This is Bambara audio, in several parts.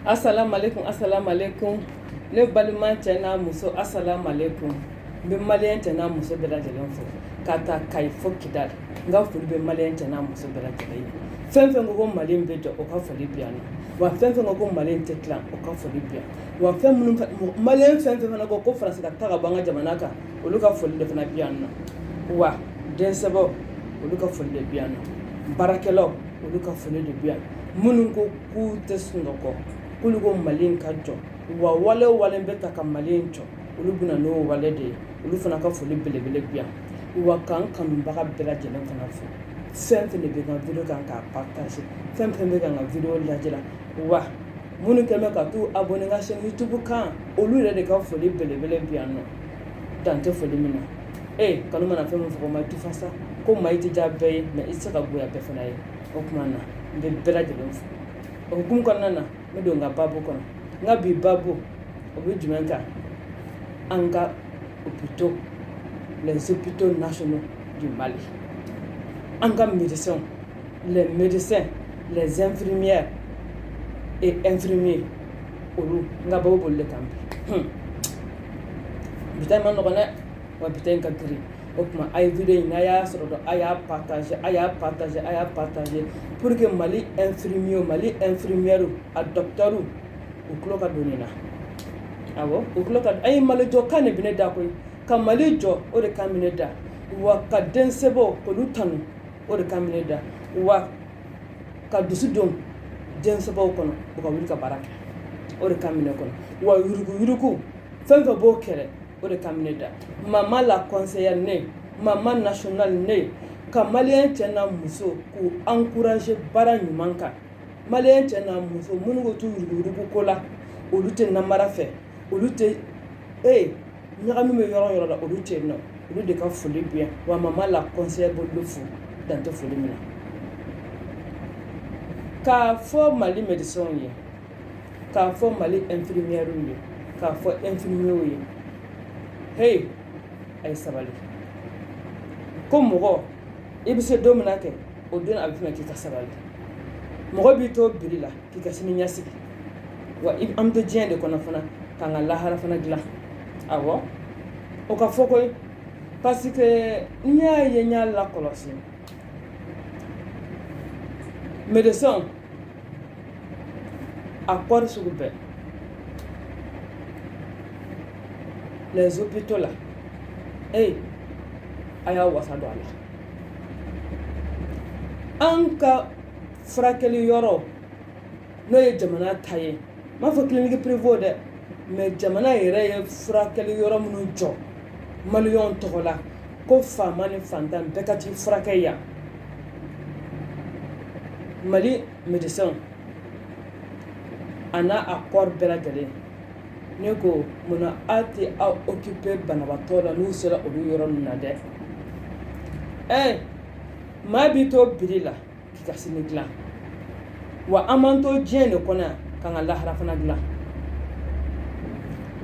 Assalamu alaikum. Ne balima cɛ n'a muso assalamu alaikum. N bɛ maliyɛn cɛ n'a muso bɛɛ lajɛlen fo ka taa Kayi fo Kidali. N ka foli bɛ maliyɛn cɛ n'a muso bɛɛ lajɛlen ye. Fɛn fɛn ko Mali in bɛ jɔ o ka foli bi yan nɔ. Wa fɛn fɛn ko Mali in tɛ tilan o ka foli bi yan. Wa maliyɛn fɛn fɛn fana ko Faransi ka taa ka bɔ an ka jamana kan olu ka foli de fana bi yan nɔ. Wa densɛbɛw olu ka foli de bi yan nɔ. Baarakɛlaw olu ka foli de bi yan. Minnu ko k'u tɛ sunɔgɔ k'olu ko Mali in ka jɔ wa wale bɛ ta ka Mali in jɔ olu bɛna n'o wale de ye olu fana ka foli belebele bi yan. Wa k'an kanubaga bɛɛ lajɛlen fana fo fɛn fɛn de bɛ ka video kan k'a partage fɛn fɛn bɛ ka n ka video lajɛ la wa minnu kɛn bɛ ka t'u abonné n ka chaîne YouTube kan olu yɛrɛ de ka foli belebele bi yan nɔ dan tɛ foli min na kanu mana fɛn min fɔ ko Mayi ti fasa ko Mayi ti diya bɛɛ ye mais i tɛ se ka bonya bɛɛ fana ye o tuma na n bɛ bɛɛ lajɛlen fo o hukumu kɔnɔna na n bɛ don n ka baabu kɔnɔ n ka bi baabu o bɛ jumɛn kan an ka hôpitaux les hôpitaux nationaux du Mali an ka médecins les infirmières et infirmiers olu n ka baabu b'olu de kan bi bi ta in ma nɔgɔn dɛ wa bi ta in ka girin o tuma a ye video in n'a y'a sɔrɔ dɔn a y'a partager pour que Mali infirmiers Mali infirmières a docteurs u tulo ka don nin na awɔ u tulo ka an ye Mali jɔ kan de bɛ ne da koyi ka Mali jɔ o de kan bɛ ne da wa ka densɛbɛw k'olu tanu o de kan bɛ ne da wa ka dusu don densɛbɛw kɔnɔ u ka wuli ka baara kɛ o de kan bɛ ne kɔnɔ wa yuruguyurugu fɛn fɛn b'o kɛlɛ o de kan bɛ ne da maman la conseillère ne maman nationale ne ka maliyɛn cɛ n'a muso k'u encourager baara ɲuman kan maliyɛn cɛ n'a muso minnu ko t'u yuruguyurugu ko la olu tɛ namara fɛ olu tɛ ɲagami bɛ yɔrɔ o yɔrɔ la olu tɛ yen nɔ olu de ka foli bi yan wa maman la conseillère b'olu fo dan tɛ foli min na k'a fɔ Mali médecins ye k'a fɔ Mali infirmières ye k'a fɔ infirmiers ye a ye sabali ko mɔgɔ i bɛ se don min na kɛ o don a bɛ f'i ma k'i ka sabali mɔgɔ b'i to biri la k'i ka sini ɲɛsigi wa an bɛ diɲɛ de kɔnɔ fana k'an ka lahara fana dilan awɔ o ka fɔ koyi parce que n y'a ye n y'a lakɔlɔsi médecin a kɔɔri sugu bɛɛ les hôpitaux la a y'a wasa don a la an ka furakɛli yɔrɔ n'o ye jamana ta ye n m'a fɔ clinique privée dɛ mais jamana yɛrɛ ye furakɛli yɔrɔ minnu jɔ maliyɛnw tɔgɔ la ko faama ni fantan bɛɛ ka t'i furakɛ yan Mali médecin a n'a accord bɛɛ lajɛlen ne ko munna aw tɛ aw occuper banabaatɔ la n'u sera olu yɔrɔ ninnu na dɛ maa b'i to biri la k'i ka sini dilan wa an b'an to diɲɛ de kɔnɔ yan k'an ka lahara fana dilan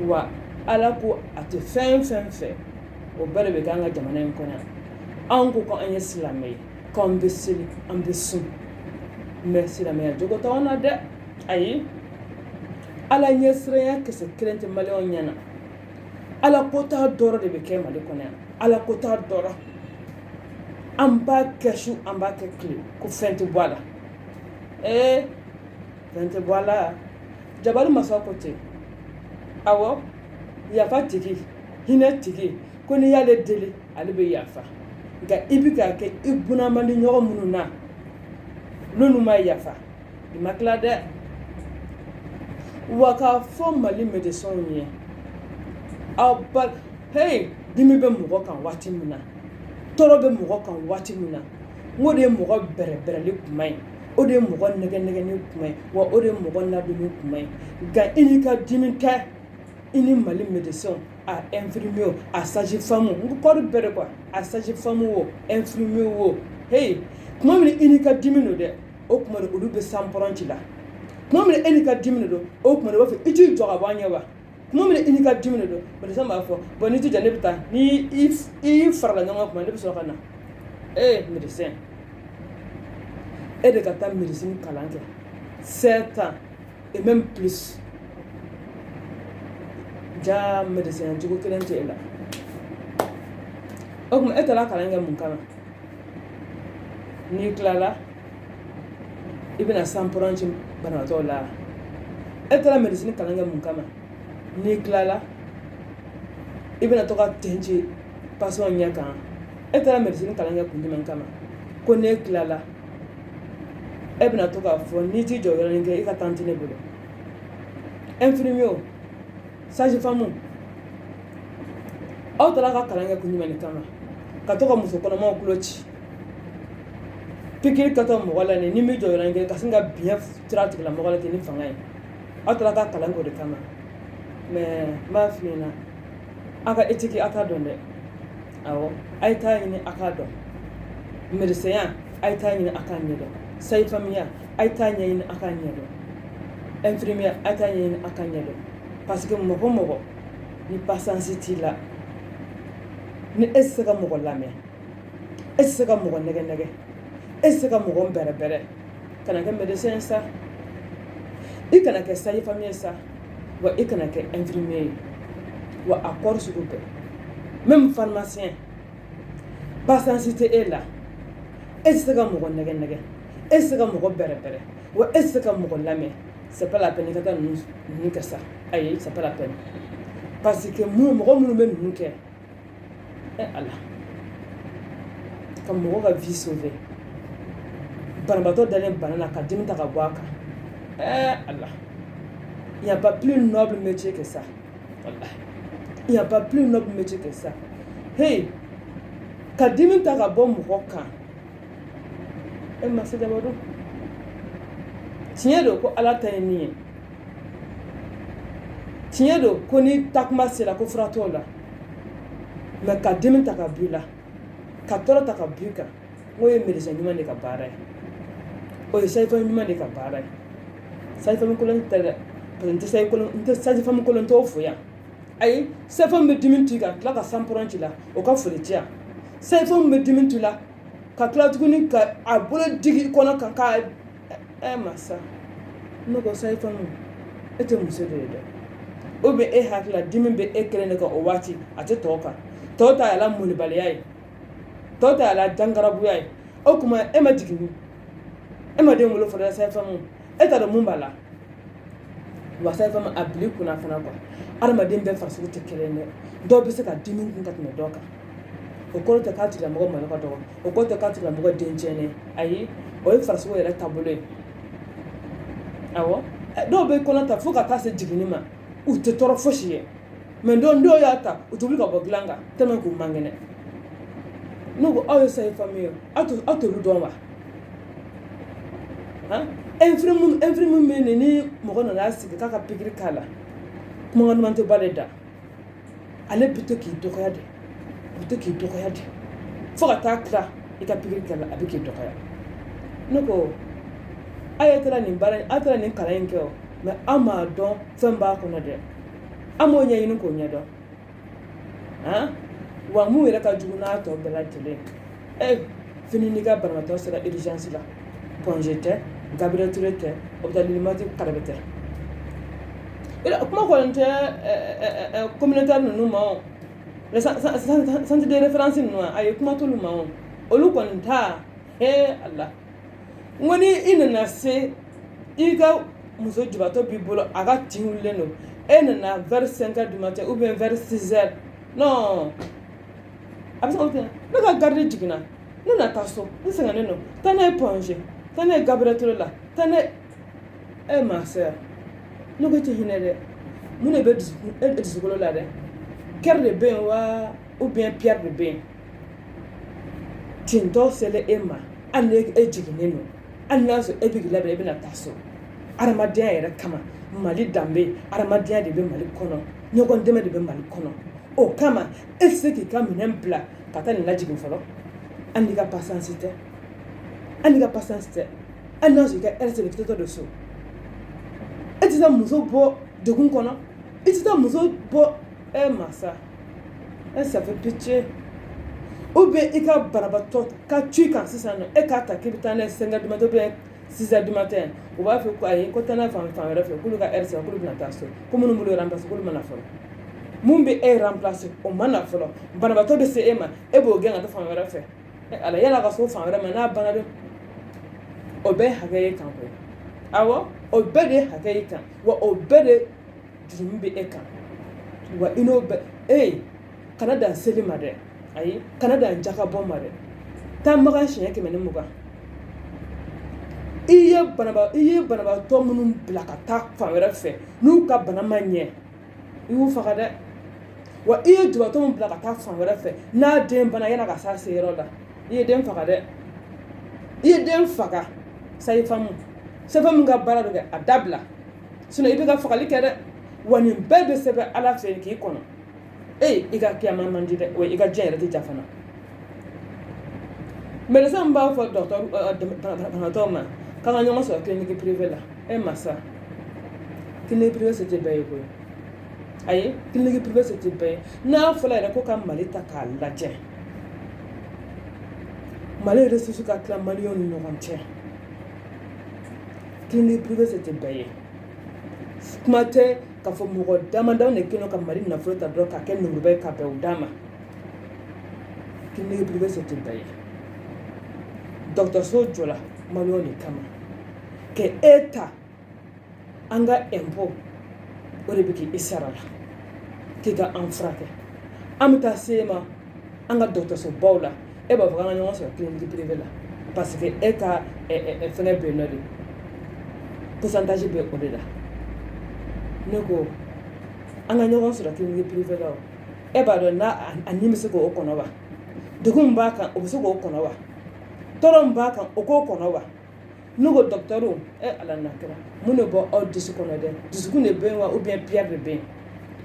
wa ala ko a tɛ fɛn fɛ o bɛɛ de bɛ kɛ an ka jamana in kɔnɔ yan anw ko ko an ye silamɛ ye k'an bɛ seli an bɛ sun mais silamɛya jogo t'anw na dɛ ayi ala ɲɛsiranya kisɛ kelen tɛ maliyɛnw ɲɛna ala ko t'a dɔrɔn de bɛ kɛ Mali kɔnɔ yan ala ko t'a dɔrɔn an b'a kɛ su an b'a kɛ tile ko fɛn tɛ bɔ a la fɛn tɛ bɔ a la Jabari Masa ko ten awɔ yafa tigi hinɛ tigi ko n'i y'ale deli ale bɛ yafa nka i bɛ k'a kɛ i bunamandi ɲɔgɔn minnu na n'olu ma yafa i ma tila dɛ wa k'a fɔ Mali médecins ye dimi bɛ mɔgɔ kan waati min na tɔɔrɔ bɛ mɔgɔ kan waati min na n ko de ye mɔgɔ bɛrɛbɛrɛli kuma ye o de ye mɔgɔ nɛgɛnɛgɛni kuma ye wa o de ye mɔgɔ ladonni kuma ye nka i n'i ka dimi tɛ i ni Mali médecins a infirmiers a sage-femme n ko kɔɔri bɛɛ de quoi a sage-femme o infirmiers o tuma min i n'i ka dimi don dɛ o tuma de olu bɛ sanpɔrɔn ci la tuma min e n'i ka dimi don o tuma de b'a fɔ i t'i jɔ ka bɔ an ɲɛ wa tuma min i n'i ka dimi don médecin b'a fɔ bon n'i t'i jɔ ne bɛ taa ni i farala ɲɔgɔn kan tuma ne bɛ sɔrɔ ka na médecin e de ka taa médecine kalan kɛ 7 ans et même plus. Ja médecin jugu kelen tɛ la. O kuma e taara kalan kɛ mun kama? N'i tilala i bɛna sanpɔrɔn ci banabaatɔw la. E taara médecine kalan kɛ mun kama? N'i tilala i bɛna to ka ten ci patient ɲɛ kan. E taara médecine kalan kɛ kun jumɛn kama? Ko n'e tilala e bɛna to k'a fɔ n'i t'i jɔ yɔrɔnin kɛ i ka temps tɛ ne bolo. Infirmier, sage-femme, aw taara ka kalan kɛ kun jumɛn de kama? Ka to ka muso kɔnɔmaw tulo ci. Pikiri ka to mɔgɔ la ni min jɔ yɔrɔnin kɛ ka sin ka biɲɛ tira tigilamɔgɔ la ten ni fanga ye. Aw taara ka kalan kɛ o de kama. Mais n b'a f'i ɲɛna a ka éthique a k'a dɔn dɛ. Awɔ, a ye taa ɲini a k'a dɔn. Médecin ya a ye taa ɲini a k'a ɲɛdɔn. Sage-femme ya a ye taa ɲɛɲini a k'a ɲɛdɔn. Infirmier a ye taa ɲɛɲini a k'a ɲɛdɔn. Parce que mɔgɔ mɔgɔ ni patience t'i la, ni e tɛ se ka mɔgɔ lamɛn, e tɛ se ka mɔgɔ nɛgɛ nɛgɛ, e tɛ se ka mɔgɔ bɛrɛ bɛrɛ, kana kɛ médecin sa, i kana kɛ sage-femme ye sa, wa i kana kɛ infirmier ye, wa a kɔri sugu bɛɛ. Même pharmacien, patience tɛ e la, e tɛ se ka mɔgɔ nɛgɛ nɛgɛ, e tɛ se ka mɔgɔ bɛrɛ bɛrɛ, wa e tɛ se ka mɔgɔ lamɛn. C'est pas la peine ka taa ninnu kɛ sa. Ayi, c'est pas la peine. Parce que mɔgɔ minnu bɛ ninnu kɛ, Allah, ka mɔgɔ ka vie sauver. Banabaatɔ dalen bana na ka dimi ta ka bɔ a kan. Allah, il n'y a pas plus noble métier que ça. Allah, il n'y a pas plus noble métier que ça. Hey, ka dimi ta ka bɔ mɔgɔ kan. Masa Jabaro, tiɲɛ don ko Ala ta ye nin ye. Tiɲɛ don ko ni takuma sera ko fura t'o la. Mais ka dimi ta ka b'i la, ka tɔɔrɔ ta ka b'i kan, o ye médecin ɲuman de ka baara ye. O ye sage-femme ɲuman de ka baara ye. Sage-femme kolon tɛ dɛ, parce que n tɛ sage-femme kolon t'o fo yan. Ayi, sage-femme bɛ dimi t'i kan, tila ka sanpɔrɔn ci la, o ka foli ti yan. Sage-femme bɛ dimi t'i la, ka tila tuguni ka a bolo digi i kɔnɔ kan k'a masa. Ne ko sage-femme, e tɛ muso de ye dɛ. Ou bien e hakili la dimi bɛ e kelen de kan o waati, a tɛ tɔw kan. Tɔw ta yala molibaliya ye, tɔw ta yala jangarabuya ye. O kuma e ma jigin, e ma den wolo fɔlɔ sage-femme, e t'a dɔn mun b'a la. Wa sage-femme a bil'i kunna fana quoi. Adamaden bɛɛ farisogo tɛ kelen dɛ. Dɔw bɛ se ka dimi kun ka tɛmɛ dɔ kan. O kɔrɔ tɛ k'a tigilamɔgɔ malo ka dɔgɔ, o kɔrɔ tɛ k'a tigilamɔgɔ den tiɲɛnen. Ayi, o ye farisogo yɛrɛ taabolo ye. Awɔ, dɔw bɛ kɔnɔ ta fo ka taa se jiginni ma, u tɛ tɔɔrɔ fosi ye. Mais dɔw y'a ta, u tɛ wuli ka bɔ dilan kan tellement k'u man kɛnɛ. Ne ko aw ye sage-femme ye, aw t'olu dɔn wa? Infirmier min bɛ yen ni mɔgɔ nana sigi k'a ka pikiri k'a la, kumakan duman tɛ b'ale da. Ale bɛ to k'i dɔgɔya de, bɛ to k'i dɔgɔya de, fo ka taa tila i ka pikiri kɛ la a bɛ k'i dɔgɔya. Ne ko a ye taara nin baara, a taara nin kalan in kɛ o, mais aw m'a dɔn fɛn b'a kɔnɔ dɛ. An m'o ɲɛɲini k'o ɲɛdɔn. Wa mun yɛrɛ ka jugu n'a tɔ bɛɛ lajɛlen. Fini n'i ka banabaatɔ sera urgence la, congé tɛ, Gabriel Touré tɛ, hôpital Limati Karabe tɛ. Kuma kɔni tɛ communautaire ninnu ma o, centre de référence ninnu a ye kuma t'olu ma o. Olu kɔni ta, Allah. N ko ni i nana se i ka muso jubatɔ b'i bolo a ka tin wulilen don, e nana vers 5 heures du matin ou bien vers 6 heures. Non, a bɛ se ka kɛ ne ka garde jiginna, ne na taa so, ne sɛgɛnnen don, taa n'a ye Pongé, taa n'a ye Gabriel Touré la, taa n'a ye ma sœur. Ne ko i tɛ hinɛ dɛ, mun de bɛ dusukolo la dɛ? Cœur de bɛ yen wa ou bien pierre de bɛ yen? Tintɔ selen e ma, hali ni e jiginnen don, hali n'a sɔrɔ e bɛ k'i labɛn e bɛna taa so. Adamadenya yɛrɛ kama, Mali danbe, adamadenya de bɛ Mali kɔnɔ, ɲɔgɔn dɛmɛ de bɛ Mali kɔnɔ. O kama e tɛ se k'i ka minɛn bila ka taa nin lajigin fɔlɔ. Hali n'i ka patience tɛ, hali n'i ka patience tɛ, hali n'a sɔrɔ i ka heure sera i tɛ don so. E tɛ se muso bɔ degun kɔnɔ, i tɛ se muso bɔ masa. Ça fait pitié. Ou bien i ka banabaatɔ ka tu i kan sisan nɔ, e k'a ta k'i bɛ taa n'a ye 5 heures du matin ou bien 6h du matin u b'a fɔ ko ayi ko taa n'a fan wɛrɛ fɛ k'olu ka heure sera k'olu bɛna taa so ko minnu b'olu remplacer k'olu mana fɔlɔ mun bɛ e remplacer o mana fɔlɔ banabaatɔ bɛ se e ma e b'o gɛn ka taa fan wɛrɛ fɛ ala yala ka so fan wɛrɛ ma n'a banna dɛ o bɛɛ hakɛ ye kan koyi awɔ o bɛɛ de hakɛ ye kan wa o bɛɛ de jurumi bɛ e kan wa i n'o bɛɛ kana dan seli ma dɛ ayi kana dan jakabɔ ma dɛ taa magan siɲɛ 120 i ye banabaatɔ minnu bila ka taa fan wɛrɛ fɛ n'u ka bana ma ɲɛ i y'u faga dɛ wa i ye jubatɔ min bila ka taa fan wɛrɛ fɛ n'a den bana yana ka s'a se yɔrɔ la i ye den faga dɛ i ye den faga sayifamu min ka baara dɔ kɛ a dabila sinon i bɛ ka fagali kɛ dɛ wa nin bɛɛ bɛ sɛbɛn ala fɛ k'i kɔnɔ i ka kiyama man di dɛ wa i ka diɲɛ yɛrɛ tɛ ja fana médecin b'a fɔ banabaatɔ ma k'an ka ɲɔgɔn sɔrɔ clinique privée la masa clinique privée se tɛ bɛɛ ye koyi ayi clinique privée se tɛ bɛɛ ye n'a fɔra yɛrɛ ko ka Mali ta k'a lajɛ Mali ressources ka tila maliyɛnw ni ɲɔgɔn cɛ clinique privée se tɛ bɛɛ ye kuma tɛ k'a fɔ mɔgɔ damadama de kɛlen ka Mali nafolo ta dɔrɔn k'a kɛ nuguba ye ka bɛn o d'a ma clinique privée se tɛ bɛɛ ye dɔgɔtɔrɔso jɔla maliyɛnw de kama ka e ta an ka impôt o de bɛ k'i sara la k'i ka an furakɛ an bɛ taa se ma an ka dɔgɔtɔrɔsobaw la e b'a fɔ k'an ka ɲɔgɔn sɔrɔ clinique privée la parce que e ka fɛngɛ bɛ yen nɔ de pourcentage bɛ o de la ne ko an ka ɲɔgɔn sɔrɔ clinique privée la e b'a dɔn n'a ni bɛ se k'o kɔnɔ wa degun min b'a kan o bɛ se k'o kɔnɔ wa tɔɔrɔ min b'a kan o k'o kɔnɔ wa ne ko dɔgɔtɔrɔw ala na kɛra mun de bɔ aw dusu kɔnɔ dɛ dusukun de bɛ yen wa ou bien pierre de bɛ yen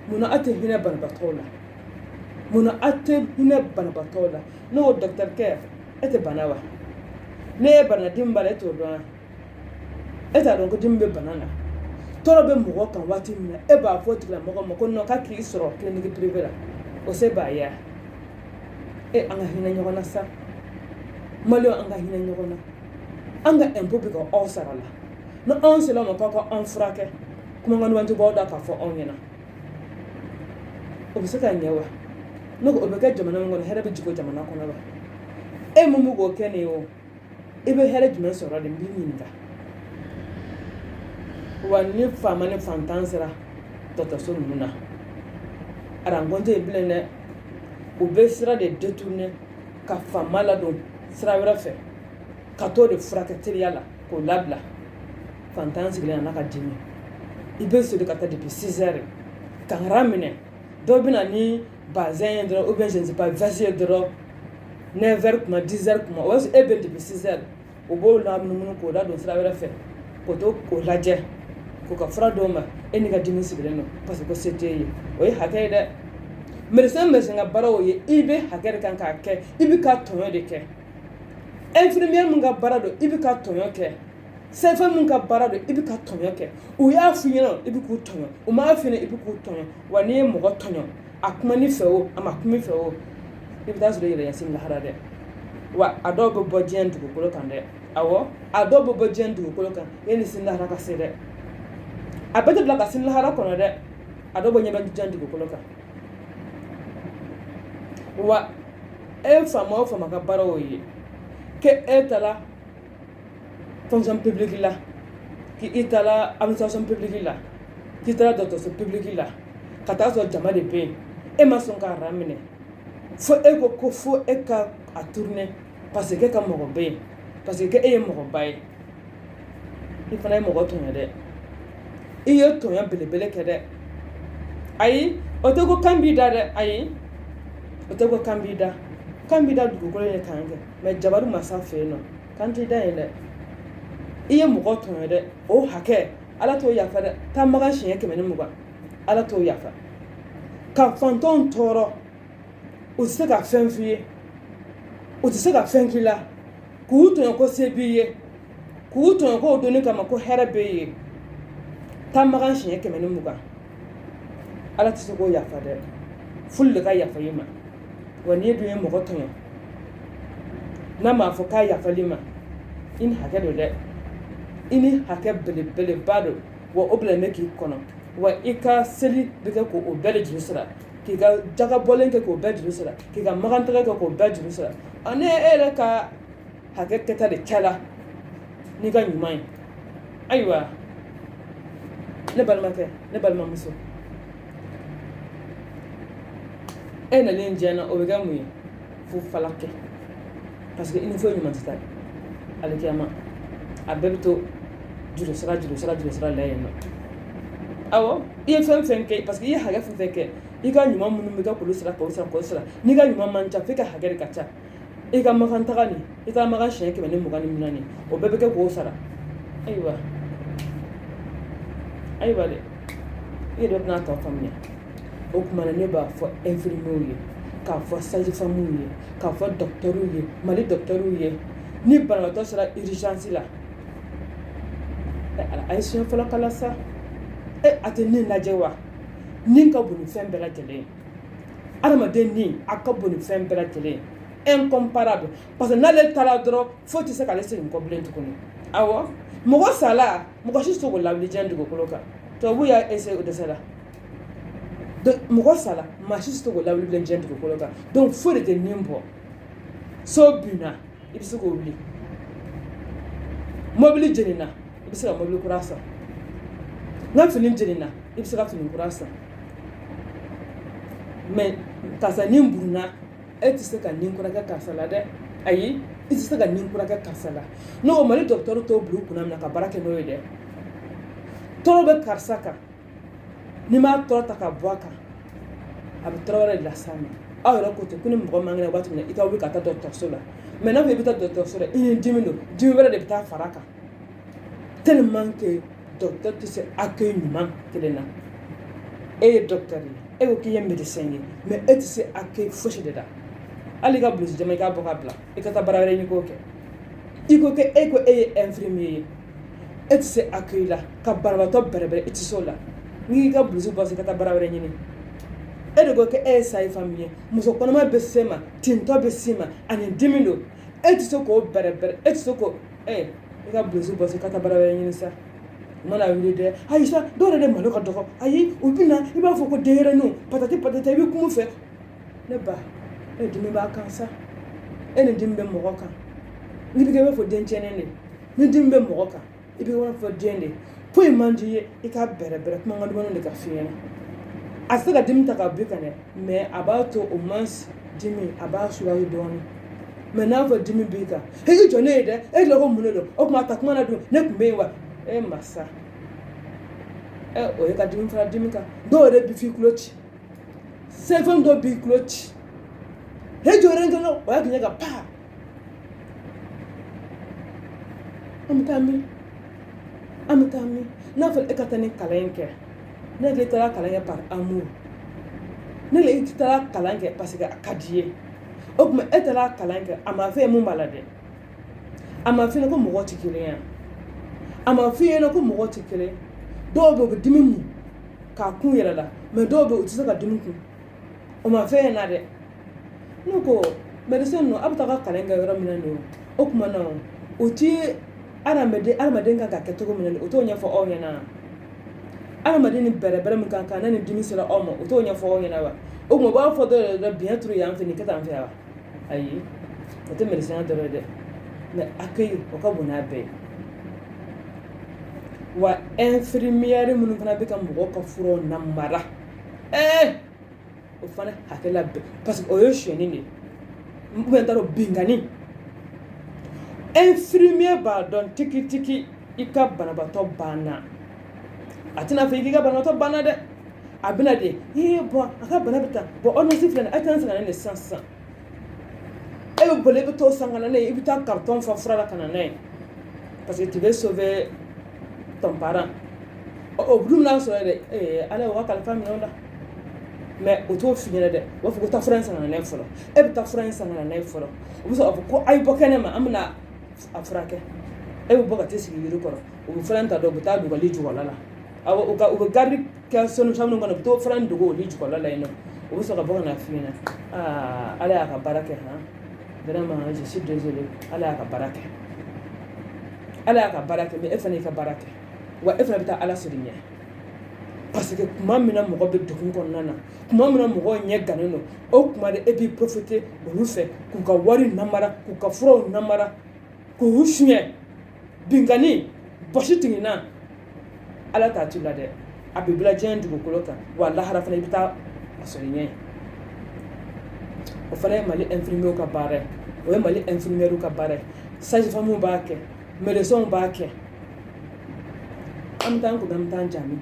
munna aw tɛ hinɛ banabaatɔw la munna aw tɛ hinɛ banabaatɔw la ne ko dɔgɔtɔrɔkɛ e tɛ bana wa ne ye bana dimi b'a la e t'o dɔn wa e t'a dɔn ko dimi bɛ bana na tɔɔrɔ bɛ mɔgɔ kan waati min na e b'a fɔ tigilamɔgɔ ma ko non k'a k'i sɔrɔ clinique privée la o se b'a ye an ka hinɛ ɲɔgɔn na sa maliyɛnw an ka hinɛ ɲɔgɔn na an ka impôt bɛ ka aw sara la ni anw sera ma k'aw ka anw furakɛ kumakan tɛ b'aw da k'a fɔ anw ɲɛna o bɛ se ka ɲɛ wa ne ko o bɛ kɛ jamana min kɔnɔ hɛrɛ bɛ jigin o jamana kɔnɔ wa e mun bɛ k'o kɛ nin ye o i bɛ hɛrɛ jumɛn sɔrɔ de n b'i ɲininka wa ni faama ni fantan sera dɔgɔtɔrɔso ninnu na aranko tɛ yen bilen dɛ u bɛ sira de détourner ka faama ladon sira wɛrɛ fɛ ka t'o de furakɛ teliya la k'o labila fantan sigilen n'a ka dimi i bɛ soli ka taa depuis 6 heures kankara minɛ dɔw bɛ na ni bazɛn ye dɔrɔn ou bien je ne sais pas veste ye dɔrɔn 9 heures kuma 10 heures kuma o b'a sɔrɔ e bɛ depuis 6 heures o b'o lamunumunu k'o ladon sira wɛrɛ fɛ k'o to k'o lajɛ k'o ka fura d'o ma e n'i ka dimi sigilen don parce que ko se t'e ye o ye hakɛ ye dɛ médecin ka baara o ye i bɛ hakɛ de kan k'a kɛ i bɛ ka tɔɲɔ de kɛ infirmière min ka baara don i bɛ ka tɔɲɔ kɛ sɛfɛn min ka baara don i bɛ ka tɔɲɔ kɛ u y'a f'i ɲɛna i bɛ k'u tɔɲɔ u m'a f'i ɲɛna i bɛ k'u tɔɲɔ wa n'i ye mɔgɔ tɔɲɔ a kuma ni fɛ o a ma kuma i fɛ o i bɛ taa sɔrɔ i yɛrɛ ɲɛsin lahara dɛ wa a dɔw bɛ bɔ diɲɛ dugukolo kan dɛ awɔ a dɔw bɛ bɔ diɲɛ dugukolo kan yanni sin lahara ka se dɛ a bɛɛ tɛ bila ka sin lahara kɔnɔ dɛ a dɔw bɛ ɲɛ bɛ diɲɛ dugukolo kan wa e faama o faama ka baara o ye que e taara fonction publique la k'i taara administration publique la k'i taara dɔgɔtɔrɔso publique la ka taa sɔrɔ jama de bɛ yen e ma sɔn k'a ra minɛ fo e ko fo e ka a tourner parce que e ka mɔgɔ bɛ yen parce que e ye mɔgɔba ye i fana ye mɔgɔ tɔɲɔ dɛ i ye tɔɲɔ belebele kɛ dɛ ayi o tɛ ko kan b'i da dɛ ayi o tɛ ko kan b'i da dugukolo ye kan kɛ mais jabaru masa fɛ yen nɔ kan t'i da yen dɛ i ye mɔgɔ tɔɲɔ dɛ o hakɛ ala t'o yafa dɛ taa magan siɲɛ 120 ala t'o yafa ka fantanw tɔɔrɔ u tɛ se ka fɛn f'i ye u tɛ se ka fɛn k'i la k'u tɔɲɔ ko se b'i ye k'u tɔɲɔ k'o donni kama ko hɛrɛ b'e ye taa magan siɲɛ 120 ala tɛ se k'o yafa dɛ fuli de ka yafa i ma wa n'i dun ye mɔgɔ tɔɲɔ n'a m'a fɔ k'a yafali ma i ni hakɛ don dɛ ini hakɛ belebeleba don wa o bila ne k'i kɔnɔ wa i ka seli bɛ kɛ k'o bɛɛ de juru sira k'i ka jagabɔlen kɛ k'o bɛɛ juru sira k'i ka magantigɛ kɛ k'o bɛɛ juru sira ne e yɛrɛ ka hakɛ kɛta de kɛla n'i ka ɲuman ye ayiwa ne balimakɛ ne balimamuso e nalen diɲɛ na o bɛ kɛ mun ye fo falakɛ parce que i ni foyi ɲuman tɛ taa alikiyama a bɛɛ bɛ to juru sira la yen nɔ awɔ i ye fɛn fɛn kɛ parce que i ye hakɛ fɛn fɛn kɛ i ka ɲuman minnu bɛ kɛ k'olu sira n'i ka ɲuman man ca f'i ka hakɛ de ka ca i ka magan taga nin i taara magan siɲɛ 120 nin o bɛɛ bɛ kɛ k'o sara ayiwa dɛ i yɛrɛ bɛna tɔ faamuya o tuma na ne b'a fɔ infirmiers ye k'a fɔ sage-femmes ye k'a fɔ docteurs ye Mali docteurs ye ni banabaatɔ sera urgence la a ye siɲɛ fɔlɔ kala sa a tɛ nin lajɛ wa nin ka bon ni fɛn bɛɛ lajɛlen ye adamaden nin a ka bon ni fɛn bɛɛ lajɛlen ye incomparable parce que n'ale taara dɔrɔn foyi tɛ se k'ale segin kɔ bilen tuguni awɔ mɔgɔ sala mɔgɔ si tɛ se k'o lawuli diɲɛ dugukolo kan tubabuw y'a essayer o dɛsɛra donc mɔgɔ sala maa si tɛ se k'o lawuli bilen diɲɛ dugukolo kan donc foyi de tɛ nin bɔ so binna i bɛ se k'o wuli mobili jenina i bɛ se ka mobili kura san n ka fini jenina i bɛ se ka fini kura san mais karisa nin buruna e tɛ se ka nin kura kɛ karisa la dɛ ayi i tɛ se ka nin kura kɛ karisa la n'o Mali docteur t'o bila u kunna minɛ ka baara kɛ n'o ye dɛ tɔɔrɔ bɛ karisa kan n'i m'a tɔɔrɔ ta ka bɔ a kan a bɛ tɔɔrɔ wɛrɛ de las'a ma aw yɛrɛ ko ten ko ni mɔgɔ man kɛnɛ waati min na i ka wuli ka taa dɔgɔtɔrɔso la mais n'a fɔ i bɛ taa dɔgɔtɔrɔso la i ni dimi don dimi wɛrɛ de bɛ taa fara a kan tellement que docteur tɛ se accueil ɲuman kelen na e ye docteur ye e ko k'i ye médecin ye mais e tɛ se accueil fosi de la hali i ka bulusi jɛman i k'a bɔ k'a bila i ka taa baara wɛrɛ ɲini k'o kɛ i ko e ye infirmier ye e tɛ se accueil la ka banabaatɔ bɛrɛbɛrɛ i tɛ se o la n'i ka bulusi bɔ i ka taa baara wɛrɛ ɲini e de ko e ye sage-femme ye muso kɔnɔma bɛ se ma tintɔ bɛ se ma ani dimi don e tɛ se k'o bɛrɛbɛrɛ e tɛ se k'o i ka bulusi bɔ i ka taa baara wɛrɛ ɲini sa u mana wuli dɛ ayi sa dɔw yɛrɛ de malo ka dɔgɔ ayi u bɛ na i b'a fɔ ko denyɛrɛninw patati patata i bɛ kuma fɛ ne ba e dimi b'a kan sa e ni dimi bɛ mɔgɔ kan n'i bɛ kɛ i b'a fɔ den tiɲɛnen de ni dimi bɛ mɔgɔ kan i bɛ wari fɔ den de foyi man di ye i ka bɛrɛbɛrɛ kuma dumanw de ka f'i ɲɛna a tɛ se ka dimi ta ka bɔ i kan dɛ mais a b'a to au moins dimi a b'a soulager dɔɔnin mais n'a fɔ dimi b'i kan i jɔ ne ye dɛ e tila ko mun de don o tuma a ta kuma na dun ne tun bɛ yen wa e masa o ye ka dimi fara dimi kan dɔw yɛrɛ bi f'i tulo ci sɛfɛn dɔw b'i tulo ci e jɔlen dɔrɔn o y'a kɛ ka paa an bɛ taa min n'a fɔ e ka taa ni kalan in kɛ ne hakili taara kalan kɛ par amour ne le taara kalan kɛ parce que a ka di ye o tuma e taara kalan kɛ a ma f'e ye mun b'a la dɛ a ma f'i ɲɛna ko mɔgɔw tɛ kelen ye a ma f'i ɲɛna ko mɔgɔw tɛ kelen dɔw bɛ yen u bɛ dimi mun k'a kun yɛrɛ la mais dɔw bɛ yen u tɛ se ka dimi kun o ma f'e ɲɛna dɛ ne ko médecin ninnu a bɛ taa kalan kɛ yɔrɔ min na nin o tuma na o ti adamaden kan ka kɛ cogo min na o t'o ɲɛfɔ aw ɲɛna adamaden ni bɛrɛbɛrɛ min kan ka na ni dimi sera aw ma o t'o ɲɛfɔ aw ɲɛna wa o tuma u b'a fɔ dɔw yɛrɛ biɲɛ turu yan fɛ nin kɛ tan fɛ wa ayi o tɛ médecin dɔrɔn ye dɛ mais accueil o ka bon n'a bɛɛ ye wa infirmière minnu fana bɛ ka mɔgɔw ka furaw namara o fana hakɛla bɛɛ parce que o ye sonyɛni de ye ou bien n t'a dɔn binkani infirmier b'a dɔn tiki i ka banabaatɔ banna a tɛna fɔ i k'i ka banabaatɔ banna dɛ a bɛna de bɔn a ka bana bɛ tan bɔn ordonnance filɛ nin ye a tɛ san ka na ne sisan e bɛ boli i bɛ t'o san ka na ne ye i bɛ taa carton fa fura la ka na n'a ye parce que tu veux sauver ton parent o bulu n'a sɔrɔ dɛ ala ye o ka kalifa minɛ o la mais o t'o f'i ɲɛna dɛ u b'a fɔ ko taa fura in san ka na n'a ye fɔlɔ e bɛ taa fura in san ka na n'a ye fɔlɔ u bɛ sɔrɔ k'a fɔ ko a ye bɔ kɛnɛ ma an bɛna a furakɛ e bɛ bɔ ka t'i sigi yiri kɔrɔ u bɛ fura in ta dɔn u bɛ taa dugali jukɔrɔla la u bɛ garidi kɛ solution min kɔnɔ u bɛ t'o fura in dogo olu jukɔrɔla la yen nɔ u bɛ sɔrɔ ka bɔ ka na f'i ɲɛna ala y'a ka baara kɛ vraiment je suis désolé ala y'a ka baara kɛ ala y'a ka baara kɛ mais e fana y'i ka baara kɛ wa e fana bɛ taa ala sɔrɔ ɲɛ parce que kuma min na mɔgɔ bɛ degun kɔnɔna na kuma min na mɔgɔw ɲɛ gannen don o kuma de e b'i profiter olu fɛ k'u ka wari namara k'u ka furaw namara k'u suɲɛ binkani bɔsi tigina ala t'a tu la dɛ a bɛ bila diɲɛ dugukolo kan wa lahara fana i bɛ taa a sɔrɔ ɲɛ o fana ye mali infirmiers ka baara ye o ye mali infirmières ka baara ye sage-femme b'a kɛ médecins b'a kɛ an bɛ taa an kun an bɛ taa jaabi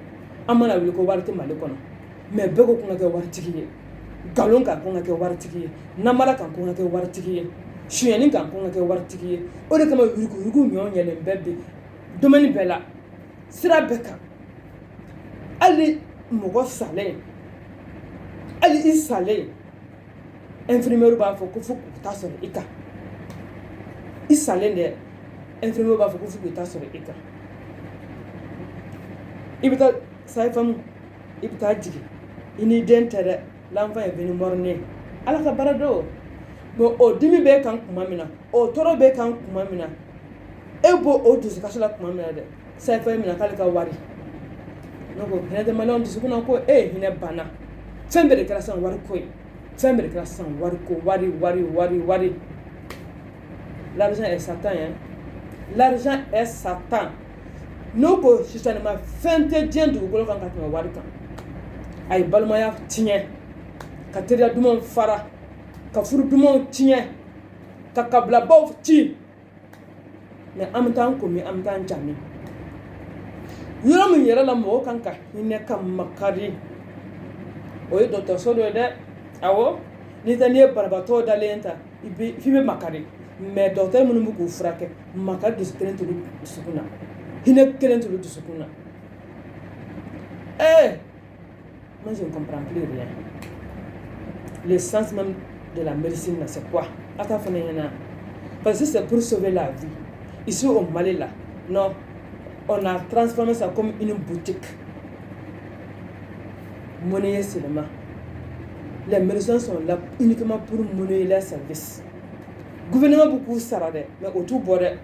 an mana wuli ko wari tɛ mali kɔnɔ mais bɛɛ ko ko n ka kɛ waritigi ye nkalon kan ko n ka kɛ waritigi ye namara kan ko n ka kɛ waritigi ye sonyɛni kan ko n ka kɛ waritigi ye o de kama yuruguyurugu ɲɔgɔn yɛlɛn bɛɛ bi domaine bɛɛ la sira bɛɛ kan hali mɔgɔ salen hali i salen infirmière b'a fɔ ko fo k'u ta sɔrɔ i kan i salen dɛ infirmière b'a fɔ ko fo k'u ta sɔrɔ i kan i bɛ taa sage-femme i bɛ taa jigin i ni den tɛ dɛ l'enfant est venu mort-né ala ka baara do mais o dimi bɛ kan tuma min na o tɔɔrɔ bɛ kan tuma min na e b'o o dusukasi la tuma min na dɛ sage-femme minɛ k'ale ka wari ne ko hinɛ tɛ maliyɛnw dusukun na ko e hinɛ banna fɛn bɛɛ de kɛra sisan wari ko ye fɛn bɛɛ de kɛra sisan wari ko wari l'argent est Satan hein l'argent est Satan n'o ko sisan ma fɛn tɛ diɲɛ dugukolo kan ka tɛmɛ wari kan a ye balimaya tiɲɛ ka teriya dumanw fara ka furu dumanw tiɲɛ ka kabilabaw ci mais en même temps komi en même temps jami yɔrɔ min yɛrɛ la mɔgɔw kan ka hinɛ ka makari o ye dɔgɔtɔrɔso dɔ ye dɛ awɔ n'i ye banabaatɔ dalen ta f'i bɛ makari mais dɔgɔtɔrɔ minnu bɛ k'u furakɛ makari dusu kelen t'olu dusukun na hinɛ kelen t'olu dusukun na moi je ne comprends plus rien l'essence même de la médecine c'est quoi attends fana ɲɛna parce que c'est pour sauver la vie ici au Mali là non on a transformé ça comme une boutique monnayer seulement les médecins sont là uniquement pour monnayer leurs services gouvernement beaucoup sara dɛ mais o t'u bɔ dɛ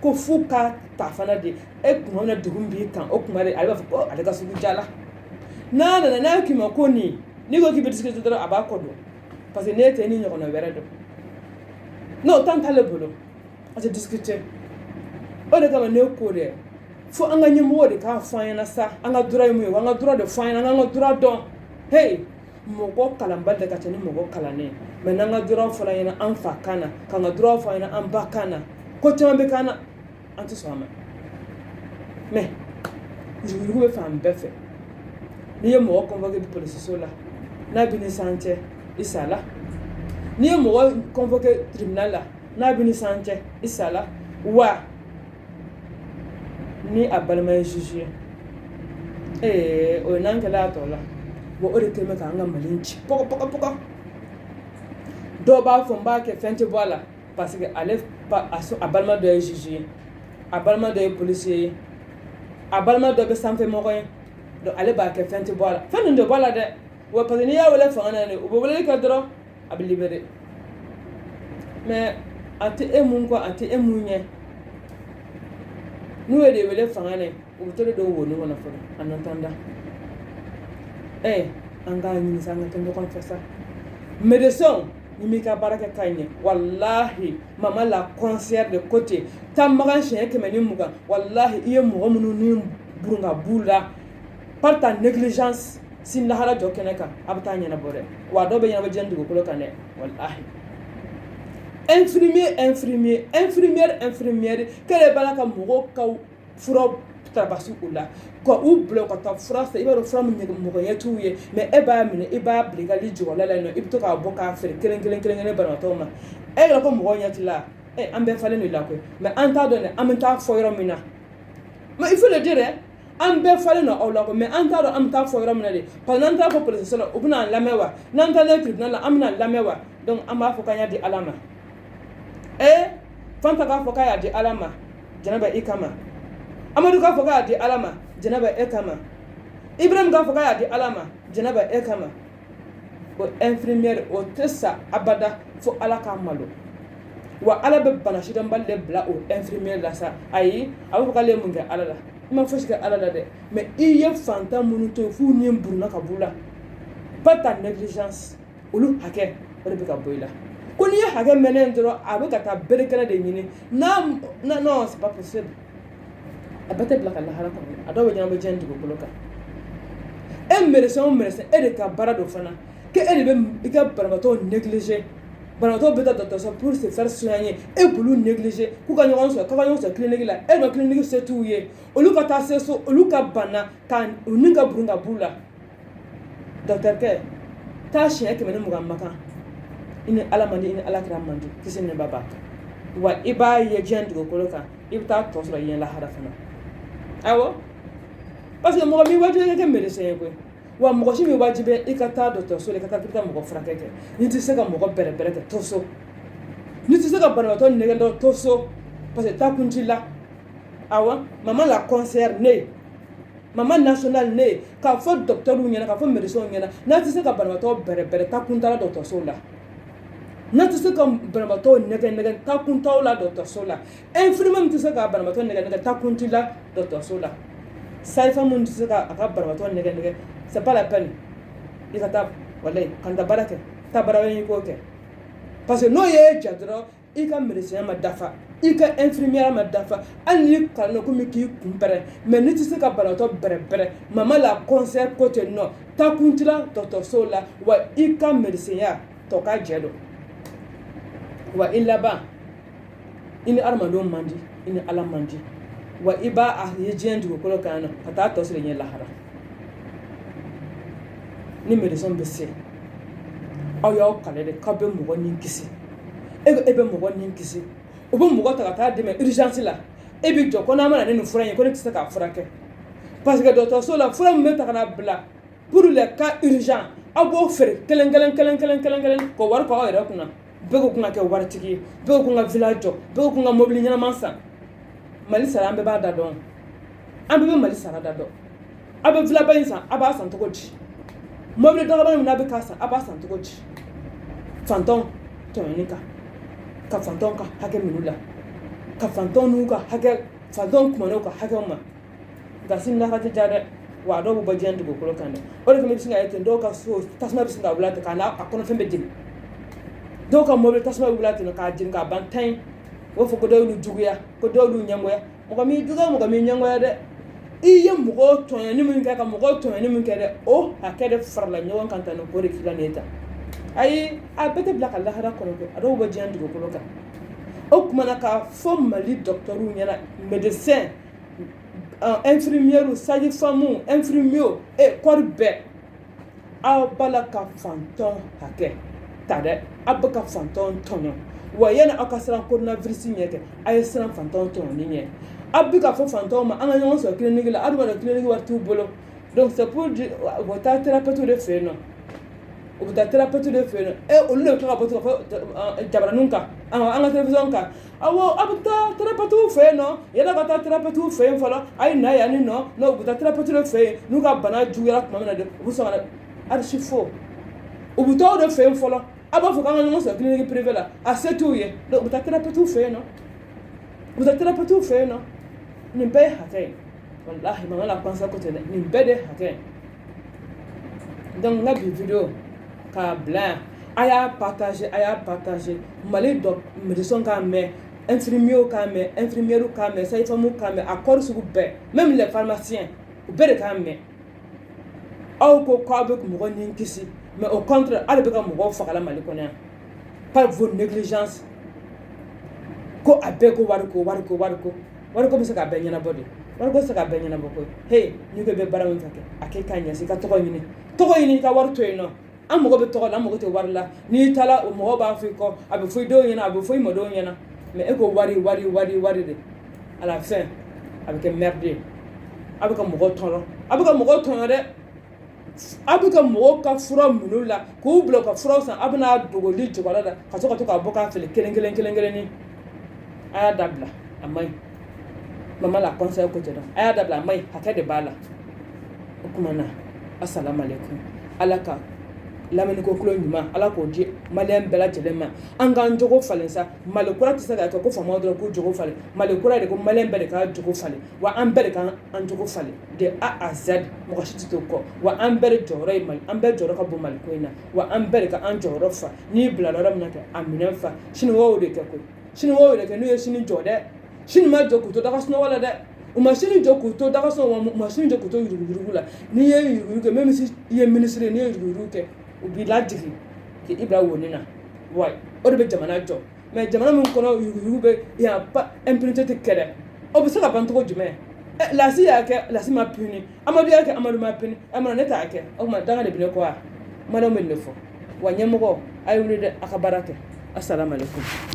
ko f'u ka ta fana de e kuma min na degun b'i kan o kuma de ale b'a fɔ ko ale ka sugu jala n'a nana n'a k'i ma ko nin n'i ko k'i bɛ discuter dɔrɔn a b'a kɔ don parce que n'e tɛ ni ɲɔgɔnna wɛrɛ dɔn n'o temps t'ale bolo a tɛ discuter o de kama ne ko dɛ fo an ka ɲɛmɔgɔ de k'a fɔ an ɲɛna sa an ka dura ye mun ye an ka dura de fɔ an ɲɛna an ka dura dɔn hey mɔgɔ kalanba de ka ca ni mɔgɔ kalannen mais n'an ka dura fɔra an ɲɛna an fa kan na k'an ka dura fɔ an ɲɛna an ba kan na ko caman bɛ k'an na an tɛ sɔn a ma mais yuruguyurugu bɛ fan bɛɛ fɛ n'i ye mɔgɔ convoqué polisiso la n'a bɛ ni san cɛ i sala n'i ye mɔgɔ convoqué tribunal la n'a bɛ ni san cɛ i sala wa ni a balima ye juge ye o ye n'an kɛla a tɔ la bon o de kɛlen bɛ k'an ka Mali ci pɔgɔ dɔw b'a fɔ n b'a kɛ fɛn tɛ bɔ a la parce que ale a balima dɔ ye juge ye a balima dɔ ye policier ye a balima dɔ bɛ sanfɛmɔgɔ ye donc ale b'a kɛ fɛn tɛ bɔ a la fɛn nin tɛ bɔ a la dɛ wa parce que n'i y'a wele fanga na de u bɛ weleli kɛ dɔrɔn a bɛ libéré mais a tɛ e mun kɔ a tɛ e mun ɲɛ n'u ye de wele fanga na u bɛ to de dɔw wo ɲɔgɔn na fɔlɔ en attendant an k'a ɲini sa an ka kɛ ɲɔgɔn fɛ sa médecin ni m'i ka baara kɛ ka ɲɛ walahi mama la conseillère de côté taamagan siɲɛ 120 walahi i ye mɔgɔ minnu ni burun ka b'u la par ta négligence sin lahara jɔ kɛnɛ kan a bɛ taa ɲɛnabɔ dɛ wa dɔw bɛ ɲɛnabɔ diɲɛ dugukolo kan dɛ walahi infirmière k'ale b'a la ka mɔgɔw ka fura tabasi u la ka u bila ka taa fura san i b'a dɔn fura min mɔgɔɲɛ t'u ye mais e b'a minɛ i b'a bila i ka jɔyɔrɔ la yen nɔ i bɛ to k'a bɔ k'a feere kelen banabaatɔw ma e yɛrɛ ko mɔgɔw ɲɛ t'i la an bɛɛ falen de la koyi mais an t'a dɔn dɛ an bɛ taa fɔ yɔrɔ min na mais il faut le dire dɛ an bɛɛ falen don aw la koyi mais an t'a dɔn an bɛ taa fɔ yɔrɔ min na de parce que n'an taara fɔ polisiso la u bɛna an lamɛn wa n'an taara tribunal la an bɛna lamɛn wa donc an b'a fɔ k'an y'a di ala ma Fanta k'a fɔ k'a y'a di ala ma jɛnɛba i kama Amadu k'a fɔ k'a y'a di ala ma jɛnɛba e kama Ibrahim k'a fɔ k'a y'a di ala ma jɛnɛba e kama o infirmière o tɛ sa abada fo ala k'a malo wa ala bɛ bana sidɔnbali de bila o infirmier la sa ayi a b'a fɔ k'ale ye mun kɛ ala la i ma fosi kɛ ala la dɛ mais i ye fantan minnu to yen f'u ni buruna ka b'u la pas ta négligence olu hakɛ o de bɛ ka bɔ i la ko n'i ye hakɛ mɛnɛ dɔrɔn a bɛ ka taa berekɛla de ɲini non c'est pas possible a bɛɛ tɛ bila ka lahara kɔnɔ a dɔw bɛ ɲɛnabɔ diɲɛ dugukolo kan e médecin o médecin e de ka baara do fana que e de bɛ i ka banabaatɔ négliger banabaatɔ bɛ taa dɔgɔtɔrɔso pour se faire soigner e b'olu négliger k'u ka ɲɔgɔn sɔrɔ k'aw ka ɲɔgɔn sɔrɔ clinique la e ma clinique se t'u ye olu ka taa se so olu ka bana ka u ni ka burun ka b'u la docteur kɛ taa siɲɛ 120 makan i ni ala man di i ni ala kira man di kisi ni nɛɛma b'a kan wa i b'a ye diɲɛ dugukolo kan i bɛ taa tɔ sɔrɔ yen lahara fana awɔ parce que mɔgɔ min wajibi kɛ médecin ye koyi wa mɔgɔ si min wajibi i ka taa dɔgɔtɔrɔso la i ka taa mɔgɔ furakɛ kɛ n'i tɛ se ka mɔgɔ bɛrɛbɛrɛ kɛ to so n'i tɛ se ka banabaatɔ nɛgɛ dɔ to so parce que taa kun t'i la awɔ maman la conseillère ne maman nationale ne k'a fɔ docteurw ɲɛna k'a fɔ médecins ɲɛna n'a tɛ se ka banabaatɔ bɛrɛbɛrɛ taa kun t'a la dɔgɔtɔrɔso la n'a tɛ se ka banabaatɔ nɛgɛ taa kun t'aw la dɔgɔtɔrɔso la infirmier min tɛ se ka banabaatɔ nɛgɛ taa kun t'i la dɔgɔtɔrɔso la sage-femme min tɛ se ka a ka banabaatɔ nɛgɛ c'est pas la peine i ka taa walayi kan ta baara kɛ taa baara wɛrɛ i k'o kɛ parce que n'o ye ja dɔrɔn i ka médecin ma dafa i ka infirmière ma dafa hali n'i kalan na komi k'i kun pɛrɛn mais n'i tɛ se ka banabaatɔ bɛrɛbɛrɛ maman la conseillère ko ten nɔ taa kun t'i la dɔgɔtɔrɔso la wa i ka médecin ya tɔ ka jɛ don wa i laban i ni adamadenw man di i ni ala man di wa i b'a a ye diɲɛ dugukolo kan na ka taa tɔ sɔrɔ ɲɛ lahara ni médecin bɛ se aw y'aw kale de k'aw bɛ mɔgɔ ni kisi e bɛ mɔgɔ ni kisi o bɛ mɔgɔ ta ka taa dɛmɛ urgence la e bɛ jɔ ko n'a ma na ni nin fura in ye ko ne tɛ se k'a furakɛ parce que dɔgɔtɔrɔso la fura min bɛ ta ka na bila pour les cas urgents aw b'o feere kelen k'o wari k'aw yɛrɛ kunna bɛɛ ko kun ka kɛ waritigi ye bɛɛ ko kun ka village jɔ bɛɛ ko kun ka mobili ɲɛnama san Mali sara an bɛɛ b'a da dɔn an bɛɛ bɛ Mali sara da dɔn a bɛ village in san a b'a san cogo di mobili dɔgɔbani min n'a bɛ k'a san a b'a san cogo di fantanw tɔɲɔni kan ka fantanw ka hakɛ minɛ la ka fantanw n'u ka hakɛ fantanw kumana u ka hakɛw ma nka sini lahara tɛ ja dɛ wa a dɔw bɛ bɔ diɲɛ dugukolo kan dɛ o de kama i bɛ sin ka ye ten dɔw ka so tasuma bɛ sin ka wuli a ten k'a n'a kɔnɔfɛn bɛ jeni dɔw ka mobili tasuma bɛ wuli a ten k'a jeni k'a ban tan o fɔ ko dɔw y'u juguya ko dɔw y'u ɲɛngoya mɔgɔ m'i juguya mɔgɔ m'i ɲɛngoya dɛ i ye mɔgɔw tɔɲɔni min kɛ ka mɔgɔw tɔɲɔni min kɛ dɛ o hakɛ de farala ɲɔgɔn kan tan k'o de k'i la nin ye tan ayi a bɛɛ tɛ bila ka lahara kɔnɔ koyi a dɔw bɛ diɲɛ dugukolo kan o tuma na k'a fɔ Mali docteurw ɲɛna médecin infirmière sage-femme infirmier kɔri bɛɛ aw b'a la ka fantanw hakɛ ta dɛ aw bɛ ka fantanw tɔɲɔ wa yanni aw ka siran coronavirus ɲɛ kɛ a ye siran fantanw tɔɲɔni ɲɛ aw bɛ ka fɔ fantanw ma an ka ɲɔgɔn sɔrɔ clinique la aw b'a dɔn clinique wari t'u bolo donc c'est pour dire u bɛ taa thérapeute de fɛ yen nɔ u bɛ taa thérapeute de fɛ yen nɔ olu de bɛ tila ka bɔ ka fɔ jabaraninw kan an ka télévision kan awɔ aw bɛ taa thérapeute fɛ yen nɔ yanni ka taa thérapeute fɛ yen fɔlɔ a ye na yan ni nɔ u bɛ taa thérapeute de fɛ yen n'u ka bana juguyara tuma min na de u bɛ sɔn ka na archi faux u bɛ taa o de fɛ yen fɔlɔ a b'a fɔ k'an ka ɲɔgɔn sɔrɔ clinique privée la a se t'u ye donc u bɛ taa thérapeute fɛ yen nɔ u bɛ taa thérapeute fɛ yen nɔ nin bɛɛ ye hakɛ ye walahi maman la conseil ko ten dɛ nin bɛɛ de ye hakɛ ye donc n ka bi video k'a bila yan a y'a partager Mali dɔ médecin k'a mɛn infirmiers k'a mɛn infirmières k'a mɛn sage-femme k'a mɛn a corps sugu bɛɛ même les pharmaciens u bɛɛ de k'a mɛn aw ko k'aw bɛ mɔgɔ ni kisi mais au contraire ale bɛ ka mɔgɔw fagala Mali kɔnɔ yan par vos négligences ko a bɛɛ ko wariko bɛ se k'a bɛɛ ɲɛnabɔ de wariko tɛ se k'a bɛɛ ɲɛnabɔ koyi hey n'i ko i bɛ baara min fɛ kɛ a kɛ k'a ɲɛsin i ka tɔgɔ ɲini i ka wari to yen nɔ an mago bɛ tɔgɔ la an mago tɛ wari la n'i taara o mɔgɔw b'a fɔ i kɔ a bɛ fɔ i denw ɲɛna a bɛ fɔ i mɔdenw ɲɛna mais e ko wari de à la fin a bɛ kɛ merde ye a bɛ ka mɔgɔw tɔɔrɔ dɛ a bɛ ka mɔgɔw ka fura minɛ la k'u bila u ka furaw san a bɛ n'a dogoli jɔyɔrɔ la ka to k'a bɔ k'a feere kelen a y'a dabila a man ɲi maman la conseil ko ten a y'a dabila a man ɲi hakɛ de b'a la o tuma na asalamu alaikum ala ka lamini ko kulo ɲuman ala k'o di maliyɛn bɛɛ lajɛlen ma an k'an jogo falen sa mali kura tɛ se ka kɛ ko faamaw dɔrɔn k'u jogo falen mali kura de ko maliyɛn bɛɛ de ka jogo falen wa an bɛɛ de ka an jogo falen de A à Z mɔgɔ si tɛ to kɔ wa an bɛɛ de jɔyɔrɔ ye mali an bɛɛ jɔyɔrɔ ka bon mali ko in na wa an bɛɛ de ka an jɔyɔrɔ fa n'i bila yɔrɔ min na kɛ a minɛn fa siniwaw de kɛ koyi siniwaw de kɛ n'u ye sini jɔ dɛ sini ma jɔ k'u to daga sunɔgɔ la dɛ u ma sini jɔ k'u to daga sunɔgɔ u ma sini jɔ k'u to yuruguyurugu la n'i ye yuruguyurugu kɛ même si i ye ministre ye n'i ye yuruguyurugu kɛ u b'i lajigi k'i bila woni na wa o de bɛ jamana jɔ mais jamana min kɔnɔ yuruguyurugu bɛ yan pas impunité tɛ kɛ dɛ o bɛ se ka ban cogo jumɛn lasi y'a kɛ lasi ma puni amadu y'a kɛ amadu ma puni amadu ne t'a kɛ o tuma danga de bɛ ne kɔ wa maliɲɛnw bɛ nin de fɔ wa ɲɛmɔgɔ a ye wuli dɛ a ka baara kɛ assalamu alaikum